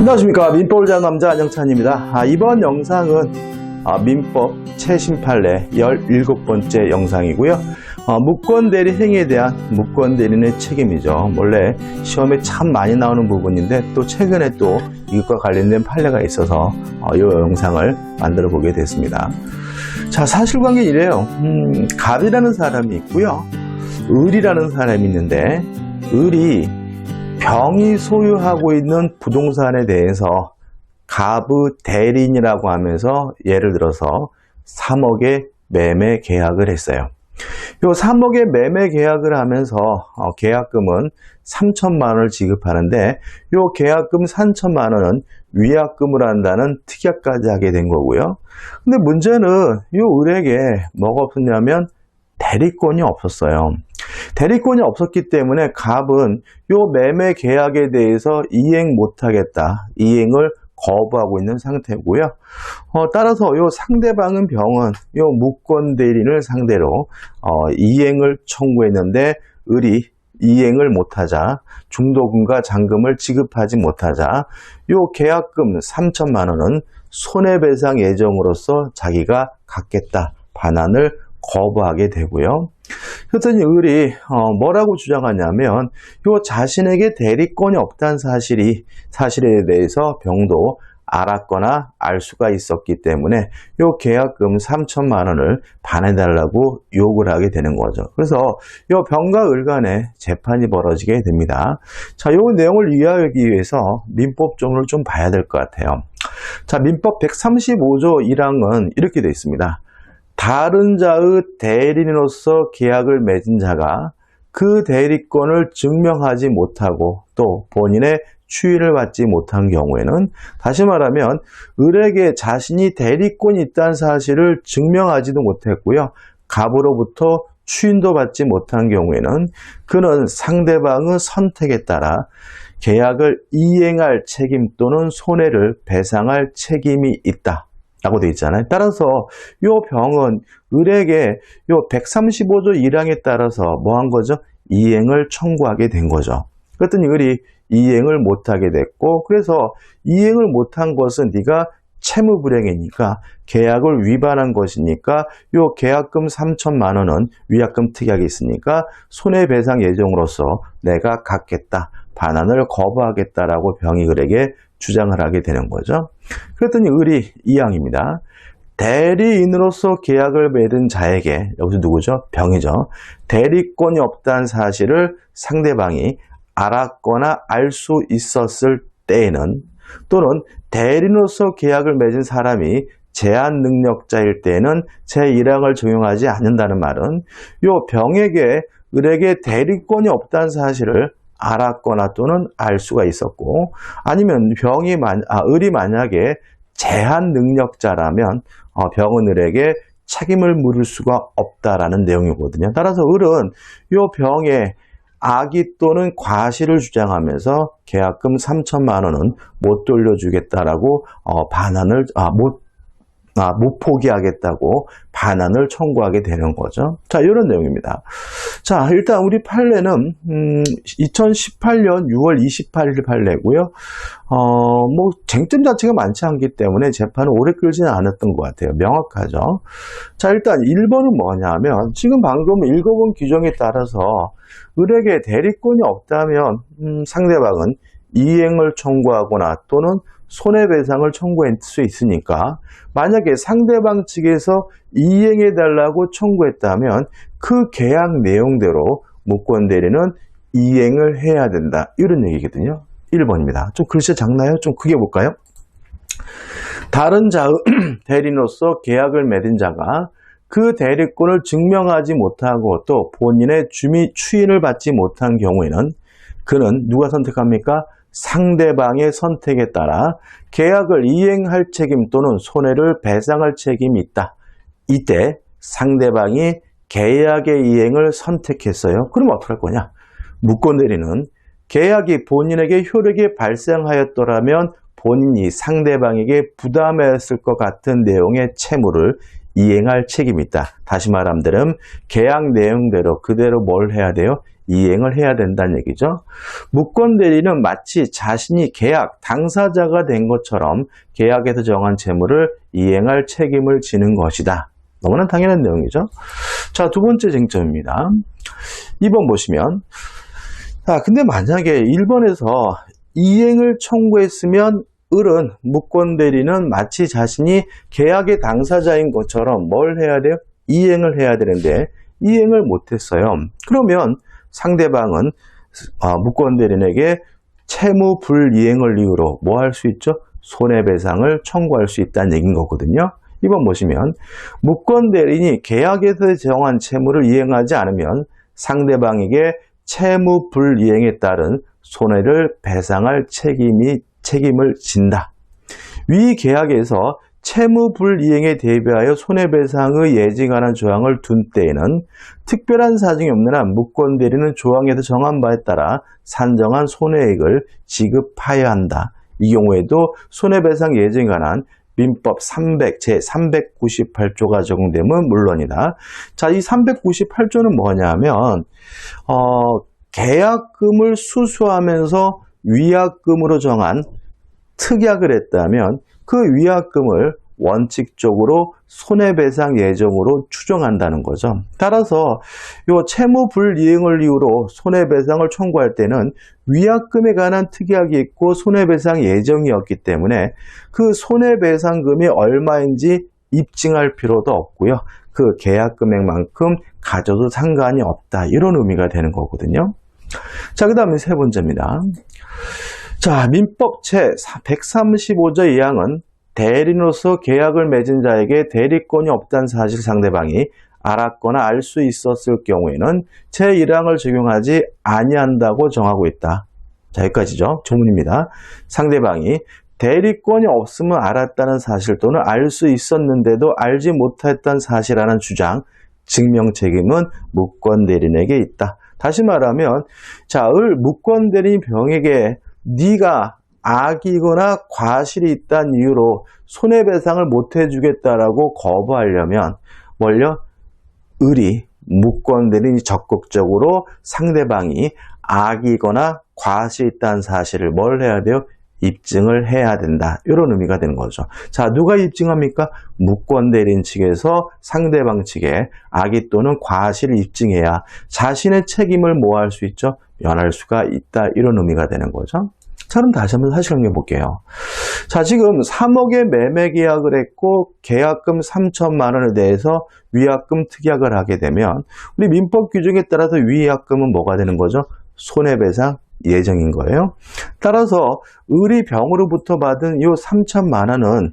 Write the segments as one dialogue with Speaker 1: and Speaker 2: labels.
Speaker 1: 안녕하십니까. 민법을 잘하는 남자 안영찬입니다. 이번 영상은 민법 최신 판례 17번째 영상이고요. 무권대리 행위에 대한 무권대리인의 책임이죠. 원래 시험에 참 많이 나오는 부분인데 또 최근에 또 이것과 관련된 판례가 있어서 이 영상을 만들어 보게 됐습니다. 자, 사실관계 이래요. 갑이라는 사람이 있고요. 을이라는 사람이 있는데 을이 병이 소유하고 있는 부동산에 대해서 갑의 대리인이라고 하면서 예를 들어서 3억의 매매 계약을 했어요. 이 3억의 매매 계약을 하면서 계약금은 3천만 원을 지급하는데 이 계약금 3천만 원은 위약금을 한다는 특약까지 하게 된 거고요. 근데 문제는 이 을에게 뭐가 없었냐면 대리권이 없었어요. 대리권이 없었기 때문에 갑은 이 매매 계약에 대해서 이행 못하겠다. 이행을 거부하고 있는 상태고요. 따라서 이 상대방은 병은 이 무권 대리인을 상대로 이행을 청구했는데 을이 이행을 못하자 중도금과 잔금을 지급하지 못하자 이 계약금 3천만 원은 손해배상 예정으로서 자기가 갖겠다. 반환을 거부하게 되고요. 그랬더니 을이 뭐라고 주장하냐면 요 자신에게 대리권이 없다는 사실에 대해서 병도 알았거나 알 수가 있었기 때문에 요 계약금 3천만 원을 반해달라고 요구를 하게 되는 거죠. 그래서 요 병과 을 간에 재판이 벌어지게 됩니다. 자, 요 내용을 이해하기 위해서 민법조문을 좀 봐야 될 것 같아요. 자, 민법 135조 1항은 이렇게 되어 있습니다. 다른 자의 대리인으로서 계약을 맺은 자가 그 대리권을 증명하지 못하고 또 본인의 추인을 받지 못한 경우에는 다시 말하면 을에게 자신이 대리권이 있다는 사실을 증명하지도 못했고요. 갑으로부터 추인도 받지 못한 경우에는 그는 상대방의 선택에 따라 계약을 이행할 책임 또는 손해를 배상할 책임이 있다. 라고 되어 있잖아요. 따라서 이 병은 을에게 이 135조 1항에 따라서 뭐 한 거죠? 이행을 청구하게 된 거죠. 그랬더니 을이 이행을 못하게 됐고 그래서 이행을 못한 것은 네가 채무불이행이니까 계약을 위반한 것이니까 이 계약금 3천만 원은 위약금 특약이 있으니까 손해배상 예정으로서 내가 갖겠다. 반환을 거부하겠다라고 병이 을에게 주장을 하게 되는 거죠. 그랬더니 을이 2항입니다. 대리인으로서 계약을 맺은 자에게 여기서 누구죠? 병이죠. 대리권이 없다는 사실을 상대방이 알았거나 알 수 있었을 때에는 또는 대리인으로서 계약을 맺은 사람이 제한 능력자일 때에는 제1항을 적용하지 않는다는 말은 이 병에게 을에게 대리권이 없다는 사실을 알았거나 또는 알 수가 있었고 아니면 을이 만약에 제한 능력자라면 병은 을에게 책임을 물을 수가 없다라는 내용이거든요. 따라서 을은 이 병에 악의 또는 과실을 주장하면서 계약금 3천만 원은 못 돌려주겠다라고 반환을 못 포기하겠다고 반환을 청구하게 되는 거죠. 자, 이런 내용입니다. 자, 일단 우리 판례는 2018년 6월 28일 판례고요. 뭐 쟁점 자체가 많지 않기 때문에 재판을 오래 끌지는 않았던 것 같아요. 명확하죠. 자, 일단 1번은 뭐냐면 지금 방금 읽어본 규정에 따라서 을에게 대리권이 없다면 상대방은 이행을 청구하거나 또는 손해배상을 청구할 수 있으니까 만약에 상대방 측에서 이행해달라고 청구했다면 그 계약 내용대로 무권대리는 이행을 해야 된다. 이런 얘기거든요. 1번입니다. 좀 글씨 작나요? 좀 크게 볼까요? 다른 자의 대리인으로서 계약을 맺은 자가 그 대리권을 증명하지 못하고 또 본인의 추인을 받지 못한 경우에는 그는 누가 선택합니까? 상대방의 선택에 따라 계약을 이행할 책임 또는 손해를 배상할 책임이 있다. 이때 상대방이 계약의 이행을 선택했어요. 그럼 어떻게 할 거냐? 무권대리는 계약이 본인에게 효력이 발생하였더라면 본인이 상대방에게 부담했을 것 같은 내용의 채무를 이행할 책임이 있다. 다시 말하면 계약 내용대로 그대로 뭘 해야 돼요? 이행을 해야 된다는 얘기죠. 무권대리는 마치 자신이 계약 당사자가 된 것처럼 계약에서 정한 채무를 이행할 책임을 지는 것이다. 너무나 당연한 내용이죠. 자, 두 번째 쟁점입니다. 2번 보시면, 근데 만약에 1번에서 이행을 청구했으면 을은 무권대리는 마치 자신이 계약의 당사자인 것처럼 뭘 해야 돼요? 이행을 해야 되는데 이행을 못했어요. 그러면 상대방은 무권대리인에게 채무 불이행을 이유로 뭐 할 수 있죠? 손해배상을 청구할 수 있다는 얘기인 거거든요. 2번 보시면 무권대리인이 계약에서 정한 채무를 이행하지 않으면 상대방에게 채무 불이행에 따른 손해를 배상할 책임을 진다. 위 계약에서 채무 불이행에 대비하여 손해배상의 예지에 관한 조항을 둔 때에는 특별한 사정이 없는 한 무권대리는 조항에서 정한 바에 따라 산정한 손해액을 지급하여야 한다. 이 경우에도 손해배상 예지에 관한 민법 제398조가 적용되면 물론이다. 자, 이 398조는 뭐냐면 계약금을 수수하면서 위약금으로 정한 특약을 했다면 그 위약금을 원칙적으로 손해배상 예정으로 추정한다는 거죠. 따라서 이 채무 불이행을 이유로 손해배상을 청구할 때는 위약금에 관한 특약이 있고 손해배상 예정이었기 때문에 그 손해배상금이 얼마인지 입증할 필요도 없고요. 그 계약 금액만큼 가져도 상관이 없다. 이런 의미가 되는 거거든요. 자, 그 다음에 세 번째입니다. 자, 민법 제135조 2항은 대리인으로서 계약을 맺은 자에게 대리권이 없다는 사실 상대방이 알았거나 알 수 있었을 경우에는 제1항을 적용하지 아니한다고 정하고 있다. 자, 여기까지죠. 조문입니다. 상대방이 대리권이 없음을 알았다는 사실 또는 알 수 있었는데도 알지 못했다는 사실이라는 주장, 증명 책임은 무권대리인에게 있다. 다시 말하면, 자, 무권대리인 병에게 네가 악이거나 과실이 있다는 이유로 손해배상을 못 해주겠다라고 거부하려면 뭘요? 을이 무권대리인이 적극적으로 상대방이 악이거나 과실이 있다는 사실을 뭘 해야 돼요? 입증을 해야 된다. 이런 의미가 되는 거죠. 자, 누가 입증합니까? 무권대리인 측에서 상대방 측에 악의 또는 과실을 입증해야 자신의 책임을 뭐 할 수 있죠? 면할 수가 있다. 이런 의미가 되는 거죠. 자, 그럼 다시 한번 사실 정리해 볼게요. 자, 지금 3억의 매매 계약을 했고 계약금 3천만 원에 대해서 위약금 특약을 하게 되면 우리 민법 규정에 따라서 위약금은 뭐가 되는 거죠? 손해배상 예정인 거예요. 따라서 을이 병으로부터 받은 이 3천만 원은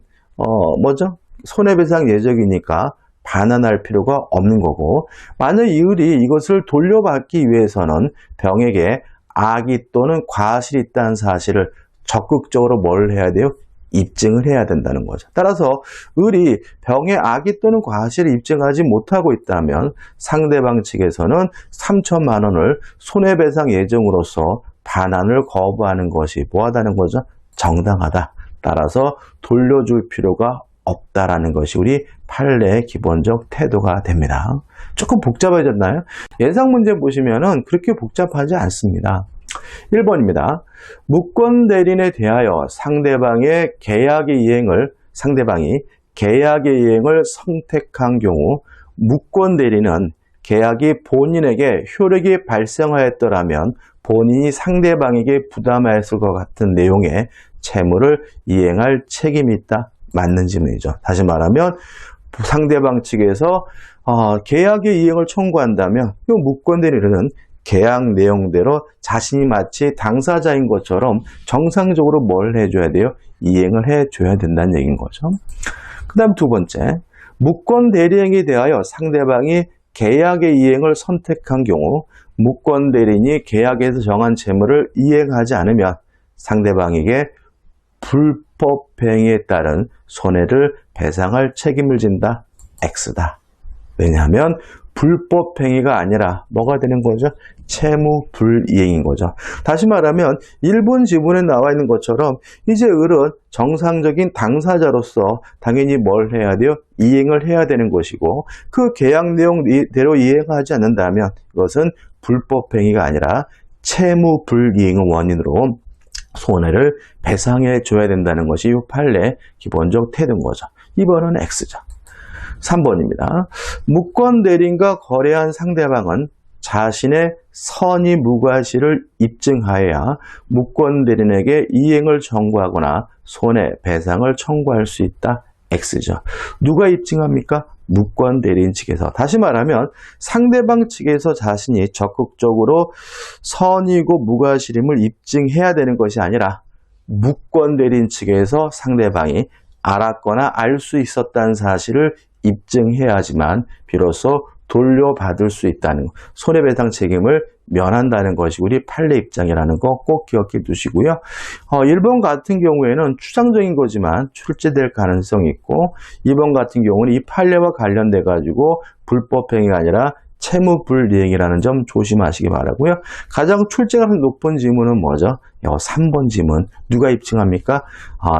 Speaker 1: 뭐죠? 손해배상 예정이니까 반환할 필요가 없는 거고, 만약 이 을이 이것을 돌려받기 위해서는 병에게 악의 또는 과실이 있다는 사실을 적극적으로 뭘 해야 돼요? 입증을 해야 된다는 거죠. 따라서 을이 병의 악의 또는 과실을 입증하지 못하고 있다면 상대방 측에서는 3천만 원을 손해배상 예정으로서 반환을 거부하는 것이 뭐하다는 거죠? 정당하다. 따라서 돌려줄 필요가 없다라는 것이 우리 판례의 기본적 태도가 됩니다. 조금 복잡해졌나요? 예상 문제 보시면은 그렇게 복잡하지 않습니다. 1번입니다. 무권대리인에 대하여 상대방이 계약의 이행을 선택한 경우 무권대리인은 계약이 본인에게 효력이 발생하였더라면 본인이 상대방에게 부담했을 것 같은 내용의 채무를 이행할 책임이 있다. 맞는 질문이죠. 다시 말하면 상대방 측에서 계약의 이행을 청구한다면 이 무권대리인은 계약 내용대로 자신이 마치 당사자인 것처럼 정상적으로 뭘 해줘야 돼요? 이행을 해줘야 된다는 얘기인 거죠. 그 다음 두 번째, 무권대리인에 대하여 상대방이 계약의 이행을 선택한 경우 무권대리인이 계약에서 정한 채무를 이행하지 않으면 상대방에게 불법 행위에 따른 손해를 배상할 책임을 진다. X다. 왜냐하면 불법행위가 아니라 뭐가 되는 거죠? 채무불이행인 거죠. 다시 말하면 일본 지문에 나와 있는 것처럼 이제 을은 정상적인 당사자로서 당연히 뭘 해야 돼요? 이행을 해야 되는 것이고 그 계약 내용대로 이행하지 않는다면 이것은 불법행위가 아니라 채무불이행의 원인으로 손해를 배상해 줘야 된다는 것이 이 판례의 기본적 태도인 거죠. 2번은 X죠. 3번입니다. 무권 대리인과 거래한 상대방은 자신의 선의 무과실을 입증하여야 무권 대리인에게 이행을 청구하거나 손해배상을 청구할 수 있다. X죠. 누가 입증합니까? 무권 대리인 측에서. 다시 말하면 상대방 측에서 자신이 적극적으로 선의고 무과실임을 입증해야 되는 것이 아니라 무권 대리인 측에서 상대방이 알았거나 알 수 있었다는 사실을 입증해야지만 비로소 돌려받을 수 있다는 손해배상 책임을 면한다는 것이 우리 판례 입장이라는 거 꼭 기억해 두시고요. 1번 같은 경우에는 추상적인 거지만 출제될 가능성이 있고 2번 같은 경우는 이 판례와 관련돼 가지고 불법행위가 아니라 채무불이행이라는 점 조심하시기 바라고요. 가장 출제가 높은 지문은 뭐죠? 3번 지문. 누가 입증합니까?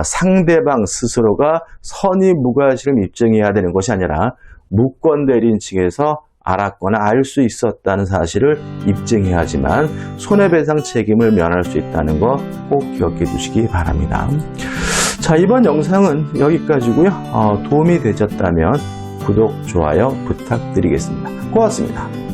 Speaker 1: 상대방 스스로가 선의 무과실을 입증해야 되는 것이 아니라 무권 대리인 측에서 알았거나 알 수 있었다는 사실을 입증해야지만 손해배상 책임을 면할 수 있다는 거 꼭 기억해 두시기 바랍니다. 자, 이번 영상은 여기까지고요. 도움이 되셨다면 구독, 좋아요 부탁드리겠습니다. 고맙습니다.